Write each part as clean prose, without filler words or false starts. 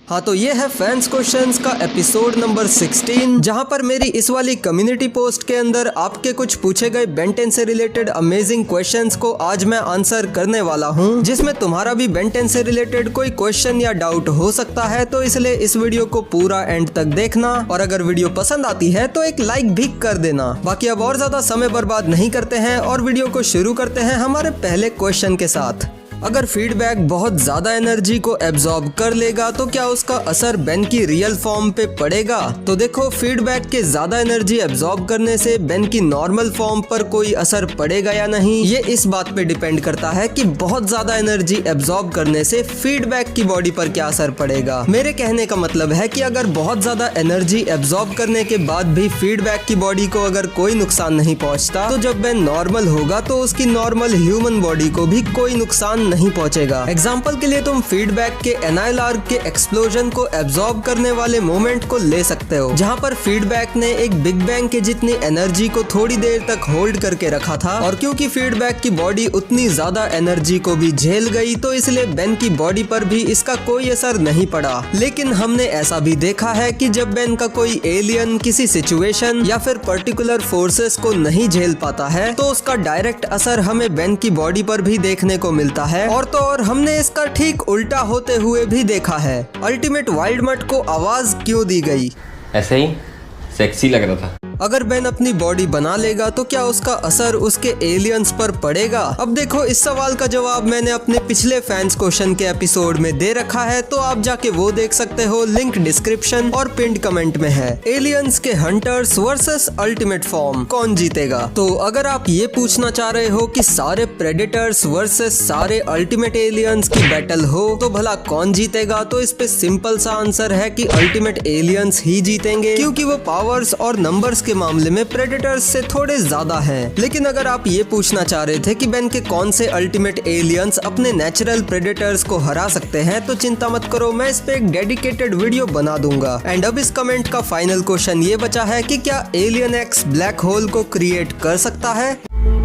हाँ, तो ये है फैंस क्वेश्चंस का एपिसोड नंबर 16, जहाँ पर मेरी इस वाली कम्युनिटी पोस्ट के अंदर आपके कुछ पूछे गए बेन 10 से रिलेटेड अमेजिंग क्वेश्चंस को आज मैं आंसर करने वाला हूँ, जिसमें तुम्हारा भी बेन 10 से रिलेटेड कोई क्वेश्चन या डाउट हो सकता है। तो इसलिए इस वीडियो को पूरा एंड तक देखना, और अगर वीडियो पसंद आती है तो एक लाइक भी कर देना। बाकी अब और ज्यादा समय बर्बाद नहीं करते हैं और वीडियो को शुरू करते हैं हमारे पहले क्वेश्चन के साथ। अगर फीडबैक बहुत ज्यादा एनर्जी को एब्जॉर्ब कर लेगा तो क्या उसका असर बेन की रियल फॉर्म पे पड़ेगा? तो देखो, फीडबैक के ज्यादा एनर्जी एब्जॉर्ब करने से बेन की नॉर्मल फॉर्म पर कोई असर पड़ेगा या नहीं, ये इस बात पे डिपेंड करता है कि बहुत ज्यादा एनर्जी एब्जॉर्ब करने से फीडबैक की बॉडी पर क्या असर पड़ेगा। मेरे कहने का मतलब है कि अगर बहुत ज्यादा एनर्जी एब्जॉर्ब करने के बाद भी फीडबैक की बॉडी को अगर कोई नुकसान नहीं पहुंचता, तो जब बेन नॉर्मल होगा तो उसकी नॉर्मल ह्यूमन बॉडी को भी कोई नुकसान नहीं पहुंचेगा। एग्जाम्पल के लिए तुम फीडबैक के एनाइलार के एक्सप्लोजन को एब्जॉर्ब करने वाले मोमेंट को ले सकते हो, जहां पर फीडबैक ने एक बिग बैंग के जितनी एनर्जी को थोड़ी देर तक होल्ड करके रखा था, और क्योंकि फीडबैक की बॉडी उतनी ज्यादा एनर्जी को भी झेल गई तो इसलिए बेन की बॉडी पर भी इसका कोई असर नहीं पड़ा। लेकिन हमने ऐसा भी देखा है कि जब बेन का कोई एलियन किसी सिचुएशन या फिर पर्टिकुलर फोर्सेस को नहीं झेल पाता है तो उसका डायरेक्ट असर हमें बेन की बॉडी पर भी देखने को मिलता है। और तो और हमने इसका ठीक उल्टा होते हुए भी देखा है। अल्टीमेट वाइल्डमट को आवाज क्यों दी गई? ऐसे ही सेक्सी लग रहा था। अगर बेन अपनी बॉडी बना लेगा तो क्या उसका असर उसके एलियंस पर पड़ेगा? अब देखो, इस सवाल का जवाब मैंने अपने पिछले फैंस क्वेश्चन के एपिसोड में दे रखा है, तो आप जाके वो देख सकते हो, लिंक डिस्क्रिप्शन और पिंड कमेंट में है। एलियंस के हंटर्स वर्सेस अल्टीमेट फॉर्म, कौन जीतेगा? तो अगर आप ये पूछना चाह रहे हो कि सारे प्रेडेटर्स वर्सेस सारे अल्टीमेट एलियंस की बैटल हो तो भला कौन जीतेगा, तो इस पे सिंपल सा आंसर है कि अल्टीमेट एलियंस ही जीतेंगे, क्योंकि वो पावर्स और नंबर्स के मामले में प्रेडेटर्स से थोड़े ज्यादा हैं। लेकिन अगर आप ये पूछना चाह रहे थे कि बेन के कौन से अल्टीमेट एलियंस अपने नेचुरल प्रेडेटर्स को हरा सकते हैं, तो चिंता मत करो, मैं इस पे एक डेडिकेटेड वीडियो बना दूंगा। एंड अब इस कमेंट का फाइनल क्वेश्चन ये बचा है कि क्या एलियन एक्स ब्लैक होल को क्रिएट कर सकता है?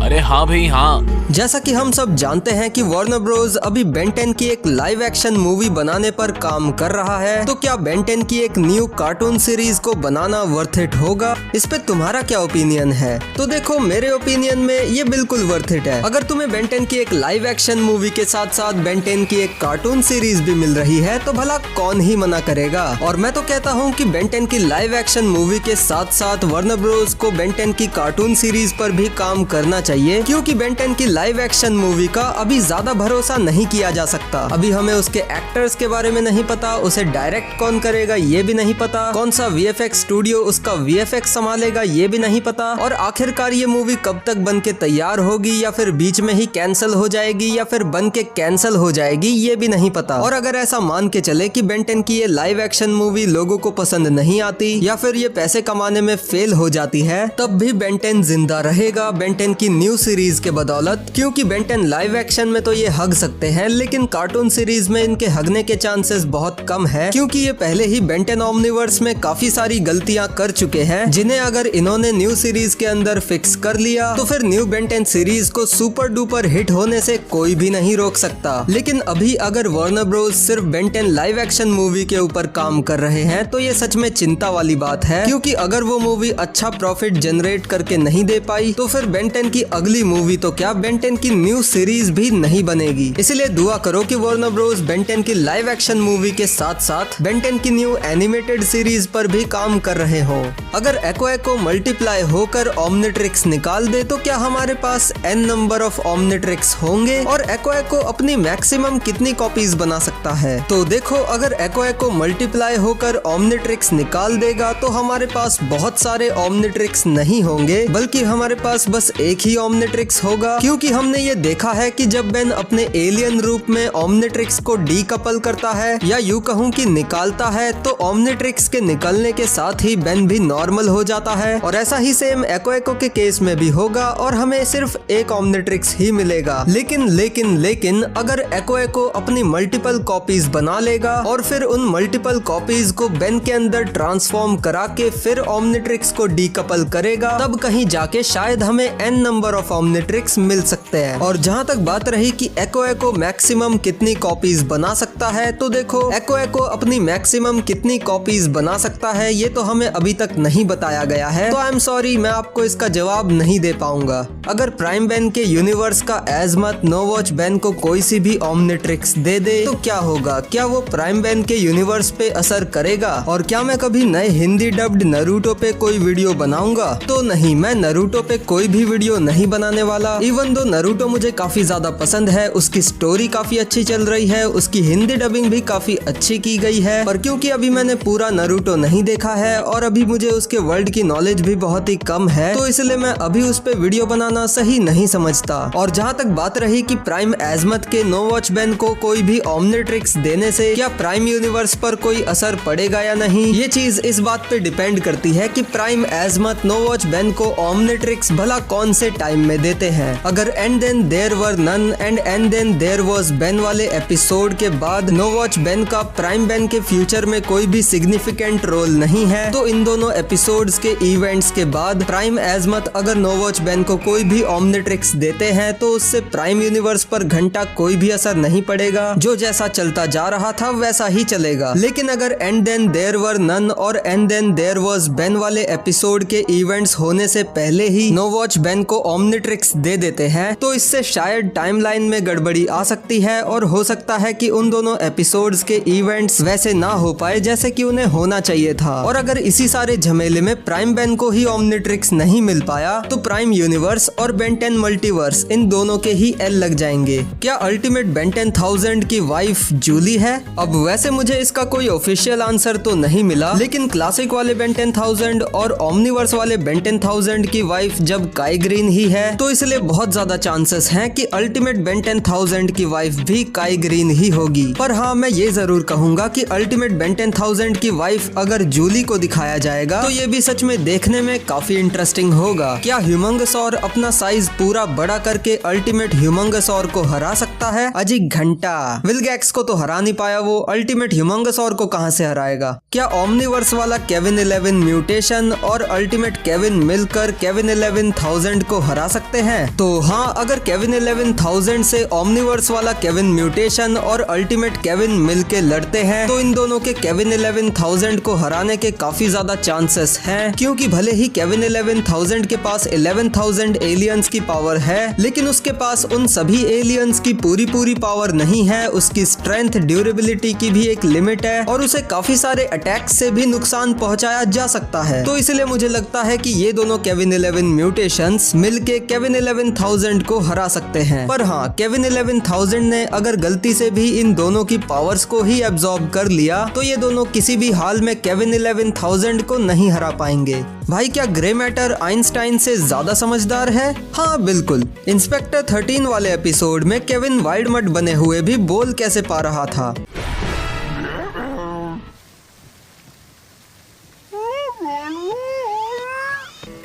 अरे हाँ भाई हाँ। जैसा कि हम सब जानते हैं कि वार्नर ब्रोस अभी बेन 10 की एक लाइव एक्शन मूवी बनाने पर काम कर रहा है, तो क्या बेन 10 की एक न्यू कार्टून सीरीज को बनाना वर्थ इट होगा? इस पे तुम्हारा क्या ओपिनियन है? तो देखो, मेरे ओपिनियन में ये बिल्कुल वर्थ इट है। अगर तुम्हें बेन 10 की एक लाइव एक्शन मूवी के साथ साथ बेन 10 की एक कार्टून सीरीज भी मिल रही है तो भला कौन ही मना करेगा। और मैं तो कहता हूँ कि बेन 10 की लाइव एक्शन मूवी के साथ साथ वार्नर ब्रोस को बेन 10 की कार्टून सीरीज पर भी काम करना चाहिए, क्योंकि बेन 10 की लाइव एक्शन मूवी का अभी ज्यादा भरोसा नहीं किया जा सकता। अभी हमें उसके एक्टर्स के बारे में नहीं पता, उसे डायरेक्ट कौन करेगा ये भी नहीं पता, कौन सा वीएफएक्स स्टूडियो उसका वीएफएक्स संभालेगा ये भी नहीं पता, और आखिरकार ये मूवी कब तक बन के तैयार होगी, या फिर बीच में ही कैंसिल हो जाएगी, या फिर बन के कैंसिल हो जाएगी ये भी नहीं पता। और अगर ऐसा मान के चले कि बेन 10 की ये लाइव एक्शन मूवी लोगों को पसंद नहीं आती, या फिर ये पैसे कमाने में फेल हो जाती है, तब भी बेन 10 जिंदा रहेगा बेन 10 की न्यू सीरीज के बदौलत। क्योंकि बेन 10 लाइव एक्शन में तो ये हग सकते हैं, लेकिन कार्टून सीरीज में इनके हगने के चांसेस बहुत कम है, क्योंकि ये पहले ही बेन 10 ओमनिवर्स में काफी सारी गलतियां कर चुके हैं, जिन्हें अगर इन्होंने न्यू सीरीज के अंदर फिक्स कर लिया तो फिर न्यू बेन 10 सीरीज को सुपर डुपर हिट होने से कोई भी नहीं रोक सकता। लेकिन अभी अगर वार्नर ब्रोस सिर्फ बेन 10 लाइव एक्शन मूवी के ऊपर काम कर रहे हैं तो ये सच में चिंता वाली बात है, क्योंकि अगर वो मूवी अच्छा प्रॉफिट जनरेट करके नहीं दे पाई तो फिर बेन 10 की अगली मूवी तो क्या, बेन 10 की न्यू सीरीज भी नहीं बनेगी। इसलिए दुआ करो कि वार्नर ब्रोस बेन 10 की लाइव एक्शन मूवी के साथ साथ बेन 10 की न्यू एनिमेटेड सीरीज पर भी काम कर रहे हो। अगर एको मल्टीप्लाई होकर ओमनिट्रिक्स निकाल दे तो क्या हमारे पास n नंबर ऑफ ओमनिट्रिक्स होंगे? और एको अपनी मैक्सिमम कितनी कॉपीज बना सकता है? तो देखो, अगर एको मल्टीप्लाई होकर ओमनिट्रिक्स निकाल देगा तो हमारे पास बहुत सारे ओमनिट्रिक्स नहीं होंगे, बल्कि हमारे पास बस एक ही ओमनिट्रिक्स होगा, क्योंकि हमने ये देखा है कि जब बेन अपने एलियन रूप में ओमनिट्रिक्स को डीकपल करता है, या यूं कहूं कि निकालता है, तो ओमनिट्रिक्स के निकलने के साथ ही बेन भी नॉर्मल हो जाता है। और ऐसा ही सेम एको के केस में भी होगा, और हमें सिर्फ एक ओमनिट्रिक्स ही मिलेगा। लेकिन अगर एको अपनी मल्टीपल कॉपीज बना लेगा और फिर उन मल्टीपल कॉपीज को बेन के अंदर ट्रांसफॉर्म करा के फिर ओमनिट्रिक्स को डीकपल करेगा, तब कहीं जाके शायद हमें n number power of Omnitrix मिल सकते हैं। और जहाँ तक बात रही कि एको मैक्सिमम कितनी कॉपीज बना सकता है, तो देखो एको अपनी मैक्सिमम कितनी कॉपीज बना सकता है ये तो हमें अभी तक नहीं बताया गया है, तो आई एम सॉरी, मैं आपको इसका जवाब नहीं दे पाऊंगा। अगर प्राइम बैन के यूनिवर्स का एजमत नो वॉच बैन को कोई सी भी ओमनिट्रिक्स दे दे तो क्या होगा? क्या वो प्राइम बैन के यूनिवर्स पे असर करेगा? और क्या मैं कभी नए हिंदी डब्ड नरूटो पे कोई वीडियो बनाऊंगा? तो नहीं, मैं नरूटो पे कोई भी वीडियो नहीं बनाने वाला। इवन दो नरूटो मुझे काफी ज्यादा पसंद है, उसकी स्टोरी काफी अच्छी चल रही है, उसकी हिंदी डबिंग भी काफी अच्छी की गई है, पर क्योंकि अभी मैंने पूरा नरूटो नहीं देखा है और अभी मुझे उसके वर्ल्ड की नॉलेज भी बहुत ही कम है, तो इसलिए मैं अभी उस पे वीडियो बनाना सही नहीं समझता। और जहाँ तक बात रही कि प्राइम एजमत के नो वॉच बैन को कोई भी ओमनिट्रिक्स देने से क्या प्राइम यूनिवर्स पर कोई असर पड़ेगा या नहीं, ये चीज इस बात पे डिपेंड करती है कि प्राइम एजमत नो वॉच बैन को ओमनिट्रिक्स भला कौन से टाइम में देते हैं। अगर and then there were none and then there was Ben वाले एपिसोड के बाद नो वॉच बैन का प्राइम बैन के फ्यूचर में कोई भी सिग्निफिकेंट रोल नहीं है, तो इन दोनों एपिसोड्स के इवेंट्स के बाद प्राइम एजमत अगर नो वॉच बैन को कोई भी ओमनिट्रिक्स देते हैं तो उससे प्राइम यूनिवर्स पर घंटा कोई भी असर नहीं पड़ेगा, जो जैसा चलता जा रहा था वैसा ही चलेगा। लेकिन अगर and then there were none और and then there was Ben वाले एपिसोड के इवेंट्स होने से पहले ही नो वॉच बैन को ओमनिट्रिक्स दे देते हैं, तो इससे शायद टाइमलाइन में गड़बड़ी आ सकती है और हो सकता है कि उन दोनों एपिसोड्स के इवेंट्स वैसे ना हो पाए जैसे कि उन्हें होना चाहिए था। और अगर इसी सारे झमेले में प्राइम बैन को ही ओमनिट्रिक्स नहीं मिल पाया तो प्राइम यूनिवर्स और बेन 10 मल्टीवर्स इन दोनों के ही एल लग जाएंगे। क्या अल्टीमेट बेन 10,000 की वाइफ जूली है? अब वैसे मुझे इसका कोई ऑफिशियल आंसर तो नहीं मिला, लेकिन क्लासिक वाले बेन 10,000 और ओमनिवर्स वाले बेन 10,000 की वाइफ जब काई ग्रीन ही है, तो इसलिए बहुत ज्यादा चांसेस हैं कि अल्टीमेट बेन 10,000 की वाइफ भी काई ग्रीन ही होगी। पर हाँ, मैं ये जरूर कहूंगा कि अल्टीमेट बेन 10,000 की वाइफ अगर जूली को दिखाया जाएगा तो ये भी सच में देखने में काफी इंटरेस्टिंग होगा। क्या ह्यूमंगसौर अपना साइज पूरा बड़ा करके अल्टीमेट ह्यूमंगसौर को हरा सकता है? अजी घंटा, विलगैक्स को तो हरा नहीं पाया, वो अल्टीमेट ह्यूमंगसौर को कहां से हराएगा? क्या ओमनिवर्स वाला केविन 11 म्यूटेशन और अल्टीमेट केविन मिलकर केविन 11,000 को हरा सकते हैं? तो हाँ, अगर केविन 11,000 से ओमनिवर्स वाला केविन म्यूटेशन और अल्टीमेट केविन मिलके लड़ते हैं तो इन दोनों के केविन 11,000 को हराने के काफी ज्यादा चांसेस हैं, क्योंकि भले ही केविन 11,000 के पास 11,000 एलियंस की पावर है, लेकिन उसके पास उन सभी एलियंस की पूरी पावर नहीं है। उसकी स्ट्रेंथ, ड्यूरेबिलिटी की भी एक लिमिट है और उसे काफी सारे अटैक्स से भी नुकसान पहुंचाया जा सकता है। तो इसलिए मुझे लगता है कि ये दोनों केविन 11 म्यूटेशंस मिलके केविन 11,000 को हरा सकते हैं। पर हाँ, केविन 11,000 ने अगर गलती से भी इन दोनों की पावर्स को ही एब्जॉर्ब कर लिया तो ये दोनों किसी भी हाल में केविन 11,000 को नहीं हरा पाएंगे। भाई, क्या ग्रे मैटर आइंस्टाइन से ज्यादा समझदार है? हाँ बिल्कुल। इंस्पेक्टर 13 वाले एपिसोड में केविन वाइल्डमट बने हुए भी बोल कैसे पा रहा था?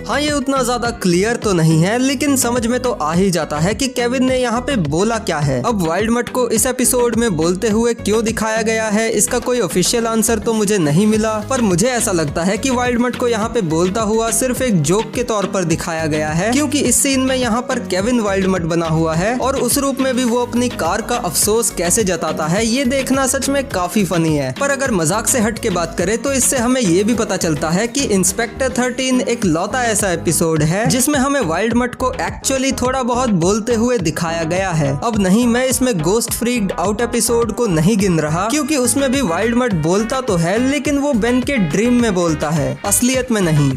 हाँ, ये उतना ज्यादा क्लियर तो नहीं है, लेकिन समझ में तो आ ही जाता है कि केविन ने यहाँ पे बोला क्या है। अब वाइल्डमट को इस एपिसोड में बोलते हुए क्यों दिखाया गया है, इसका कोई ऑफिशियल आंसर तो मुझे नहीं मिला, पर मुझे ऐसा लगता है कि वाइल्डमट को यहाँ पे बोलता हुआ सिर्फ एक जोक के तौर पर दिखाया गया है, क्योंकि इस सीन में यहाँ पर केविन वाइल्डमट बना हुआ है और उस रूप में भी वो अपनी कार का अफसोस कैसे जताता है, ये देखना सच में काफी फनी है। पर अगर मजाक से हट के बात करें तो इससे हमें ये भी पता चलता है कि इंस्पेक्टर 13 एक लौता ऐसा एपिसोड है जिसमें हमें वाइल्डमट को एक्चुअली थोड़ा बहुत बोलते हुए दिखाया गया है। अब नहीं, मैं इसमें गोस्ट फ्रीक्ड आउट एपिसोड को नहीं गिन रहा, क्योंकि उसमें भी वाइल्डमट बोलता तो है, लेकिन वो बेन के ड्रीम में बोलता है, असलियत में नहीं।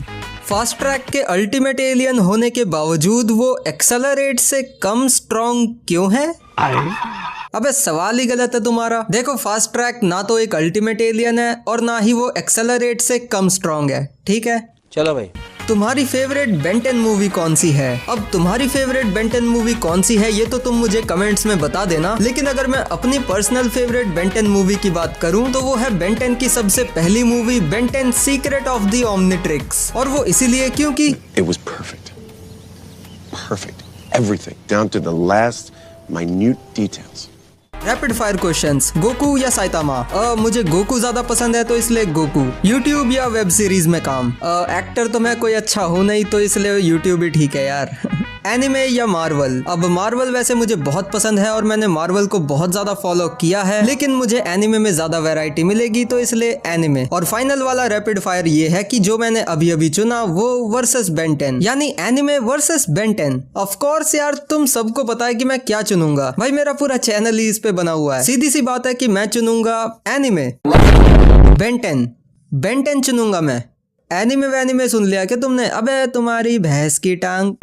फास्ट ट्रैक के अल्टीमेट एलियन होने के बावजूद वो एक्सेलरेट से कम स्ट्रॉन्ग क्यों है? अबे सवाल ही गलत है तुम्हारा। देखो, फास्ट ट्रैक ना तो एक अल्टीमेट एलियन है और ना ही वो एक्सेलरेट से कम स्ट्रॉन्ग है, ठीक है? चलो भाई। तुम्हारी फेवरेट बेन 10 मूवी कौन सी है? अब तुम्हारी फेवरेट बेन 10 मूवी कौन सी है ये तो तुम मुझे कमेंट्स में बता देना, लेकिन अगर मैं अपनी पर्सनल फेवरेट बेन 10 मूवी की बात करूं तो वो है बेन 10 की सबसे पहली movie Ben 10 secret of the Omnitrix. और वो इसीलिए क्योंकि It was perfect. Perfect. Everything down to the last minute details. Rapid fire questions, Goku या साइतामा? मुझे गोकू ज्यादा पसंद है तो इसलिए गोकू। यूट्यूब या वेब सीरीज में काम? एक्टर तो मैं कोई अच्छा हूँ नहीं तो इसलिए यूट्यूब ही ठीक है यार। एनिमे या मार्वल। अब मार्वल वैसे मुझे बहुत पसंद है और मैंने मार्वल को बहुत ज्यादा फॉलो किया है, लेकिन मुझे एनिमे में ज्यादा वैरायटी मिलेगी तो इसलिए एनिमे। और फाइनल वाला रैपिड फायर ये है कि जो मैंने अभी अभी चुना वो वर्सेस बेन 10, यानी anime versus Ben 10। Of course यार, तुम सबको पता है कि मैं क्या चुनूंगा, भाई मेरा पूरा चैनल ही इस पे बना हुआ है। सीधी सी बात है कि मैं चुनूंगा एनिमे, बेन 10। बेन 10 चुनूंगा मैं। एनिमे वैनिमे सुन लिया क्या तुमने? अबे तुम्हारी भैंस की टांग।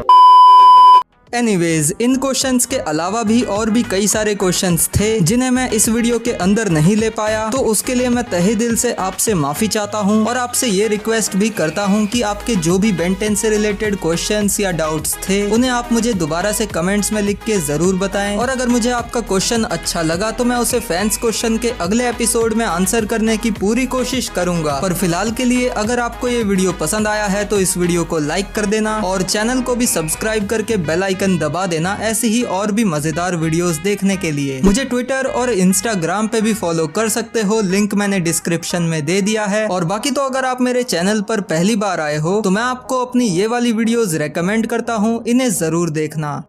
एनीवेज, इन क्वेश्चंस के अलावा भी और भी कई सारे क्वेश्चंस थे जिन्हें मैं इस वीडियो के अंदर नहीं ले पाया, तो उसके लिए मैं तहे दिल से आपसे माफी चाहता हूं और आपसे ये रिक्वेस्ट भी करता हूं कि आपके जो भी बेन 10 से रिलेटेड क्वेश्चंस या डाउट्स थे उन्हें आप मुझे दोबारा से कमेंट्स में लिख के जरूर बताएं। और अगर मुझे आपका क्वेश्चन अच्छा लगा तो मैं उसे फैंस क्वेश्चन के अगले एपिसोड में आंसर करने की पूरी कोशिश करूंगा। पर फिलहाल के लिए अगर आपको ये वीडियो पसंद आया है तो इस वीडियो को लाइक कर देना और चैनल को भी सब्सक्राइब करके बेल आइकन दबा देना ऐसी ही और भी मजेदार वीडियोस देखने के लिए। मुझे ट्विटर और इंस्टाग्राम पे भी फॉलो कर सकते हो, लिंक मैंने डिस्क्रिप्शन में दे दिया है। और बाकी तो अगर आप मेरे चैनल पर पहली बार आए हो तो मैं आपको अपनी ये वाली वीडियोस रेकमेंड करता हूँ, इन्हें जरूर देखना।